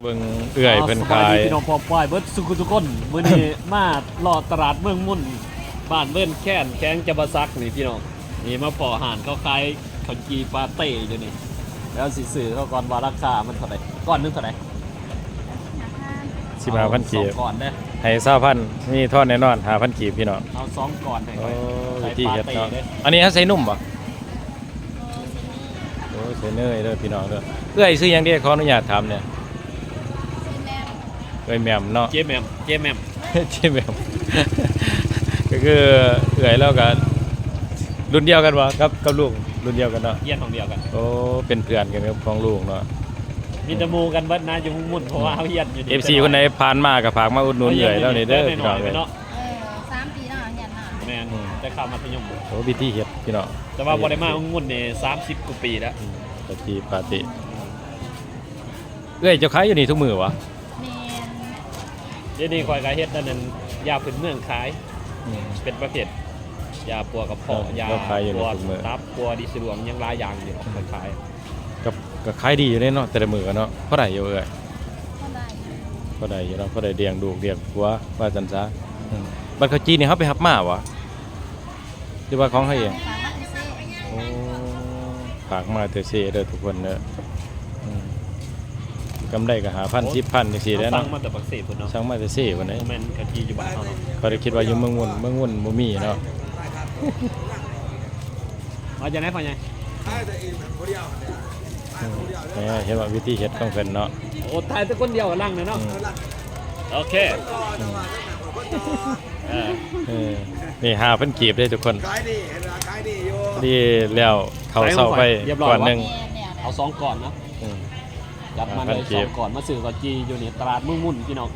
เบิ่งเอื้อยเพิ่นขายพี่น้องพอปล่อยเบิดสุขุทุกคนมื้อนี้มาเลาะตลาดเมืองมุ่นบ้านเบิ่นแค้นแข้งจะบ่ซักนี่พี่น้องนี่มาพออาหารเขาขายข้าวจีปาเต้อยู่นี่แล้วสิซื้อเขาก่อนว่าราคามันเท่าไหร่ก้อนนึงเท่าไหร่15,000 กีบ ก่อนเด้อให้20,000มีทอดแน่นอน5,000 กีบพี่น้องเอา2ก่อนให้ โอ้ ใส่ ที่ ปา เฮ็ด เต้ เนาะ เด้อ อันนี้ใส่นุ่มบ่โอ้ใส่เนยเด้อพี่น้องเด้อเอื้อยซื้อหยังเด้ขออนุญาตถามเนี่ยเอื้อยแหม่มเนาะ เจแมม เจ๊แหม่ม ก็คือเอื้อยแล้วก็รุ่นเดียวกันบ่กับลูกรุ่นเดียวกันเนาะ เยี่ยนของเดียวกัน โอ้เป็นเพื่อนกันกับของลูกเนาะ มีแต่หมู่กันเบิดนะอยู่มุ่นเพราะว่าเฮาเฮียนอยู่นี่ FC คนไหนผ่านมาก็ฝากมาอุดหนุนเอื้อยแล้วนี่เด้อพี่น้อง เนาะ 3 ปีแล้วเฮียนน่ะ แม่นแต่เข้ามัธยม โอ้วิธีเฮ็ดพี่น้อง แต่ว่าบ่ได้มามุ่นนี่30กว่าปีแล้ว ปฏิปาติเอ้ยเจ้าขายอยู่นี่ทุกมือวะ แม่น เดี๋ยวนี้ข่อยก็เฮ็ดอันนั้นยาพื้นเมืองขายเป็นประเภทยาปัวกระเพาะยาปัวตับปัวดิสรวงยังหลายอย่างอยู่ขาย กับขายดีอยู่เลยเนาะแต่ละมือเนาะเพราะใดอยู่เอ้ย เท่าใด เพราะใดอยู่เนาะเพราะใดเลี้ยงดูเลี้ยงผัวว่าจันซะบัดเขาจีนนี่เขาไปรับมาวะหรือว่าของเขาเอง ฝากมาที่เซ่ โอ้ฝากมาเตอเซ่เด้อทุกคนเด้อกำไรก็5,000 10,000จังซี่แหล้ว สั่ เนาะ งมาแต่ปักเสพุ่นเนาะ ช่างมาเตอเซ่วันนี้ แม่นกะจีอยู่บ้านเฮาเนาะ ก็ได้คิดว่าอยู่เมืองวุ่นบ่มีเนาะ เอาจังได๋พ่อใหญ่ เห็นว่าวิธีเฮ็ดของเพิ่นเนาะ โอ้ตายแต่คนเดียวลังเลยเนาะโอเคนี่5,000 กีบเด้ทุกคน ขายดีเห็นไหมขายดีอยู่ ดีแล้วเขาเศร้าไปก่อนหนึ่ง แม่เนี่ย เอา2ก่อนเนาะจัดมาเลย2ก่อนมาซื้อกะจีอยู่นี่ตลาดเมืองมุ่นพี่น้อง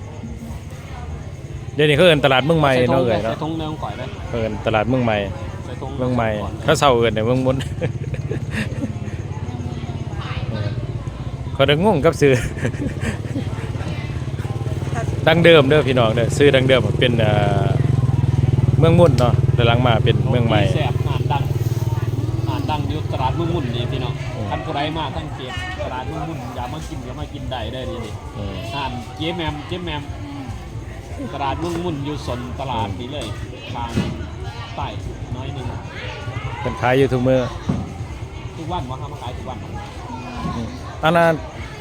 เดี๋ยวนี้เขาเอิ้นตลาดเมืองใหม่เนาะเอ้ย ใส่ เนาะ ทงเนื้อข่อยเด้อ เขาเอิ้นตลาดเมืองใหม่ ใส่ทง เมืองใหม่เขาเศร้าเอิ้นแต่เมืองมนเขาได้งงกับชื่อ ดังเดิมเด้อพี่น้องเด้อชื่อดังเดิมเป็นเมืองมุ่นเนาะแต่หลังมาเป็นเมืองใหม่ แซ่บอาหารดังอยู่ตลาดเมืองมุ่นนี่พี่น้องคันผู้ใดมาทั้งเขตตลาดเมืองมุ่นอย่ามากินก็มากินได้เด้อนี่ อาหารเจ๊แมมตลาดเมืองมุ่นอยู่สนตลาดนี้เลยทางใต้น้อยหนึง เป็นขายอยู่ทุกมื้อ ทุกวันว่าเขามาขายทุกวัน อันนั้น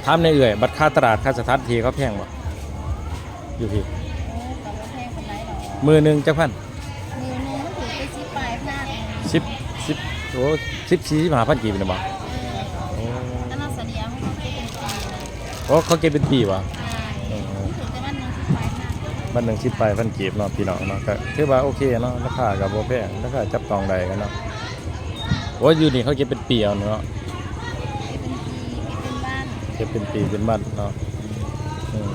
ถามในเอื้อยบัตรค่าตลาดค่าสถานที่เขาแพงบ่อยู่พี่ โอ้ก็บ่แพงปานใดดอก มื้อหนึงจักพัน มือนึงมันถือไป10ปลายพลาด 10โอ้14-15,000 กีบนะบ่โอ้ ถ้าเราเสียมันก็เป็นปีนะ โอ้เขาเก็บเป็นปีวะ ใช่ถือแต่วันนึง10ปลายพลาด บ้านหนึ่งชิดไปพันกีบเนาะพี่น้องเนาะก็ถือว่าโอเคเนาะราคากับโบแพงราคาจับต้องได้กันเนาะโอ้ยอยู่นี่เขาเก็บเป็นปีเอาเนาะ เก็บเป็นปีเก็บเป็นบ้าน เก็บเป็นปีเป็นบ้านเนาะอืม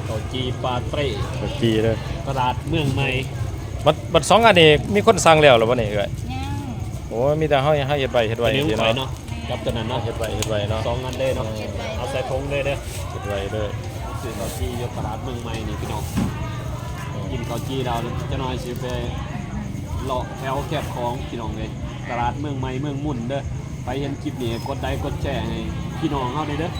เขาจีปาเต้ เป็นปีเลย ตลาดเมืองใหม่ บัด2อันนี้มีคนสั่งแล้วหรือบ่นี่เอ้ย ย่าง โอ้ยมีแต่เฮาเฮ็ดไว้ ตัวนี้ สิ ข่อย เนาะ เนาะกับตัวนั้นเนาะ เฮ็ดไว้เนาะ สองอันเลยเนาะเอาใส่ทงเลยเด้อ เฮ็ดไว้เลย ซื้อข้าวจีอยู่ตลาดเมืองใหม่นี่พี่น้องกินข้าวจีเราจะน้อยสิไปเลาะแถวแคบของพี่น้องเลยตลาดเมืองใหม่เมืองมุ่นเด้อไปเห็นคลิปนี้กดไลค์กดแชร์ให้พี่น้องเฮาได้เด้อ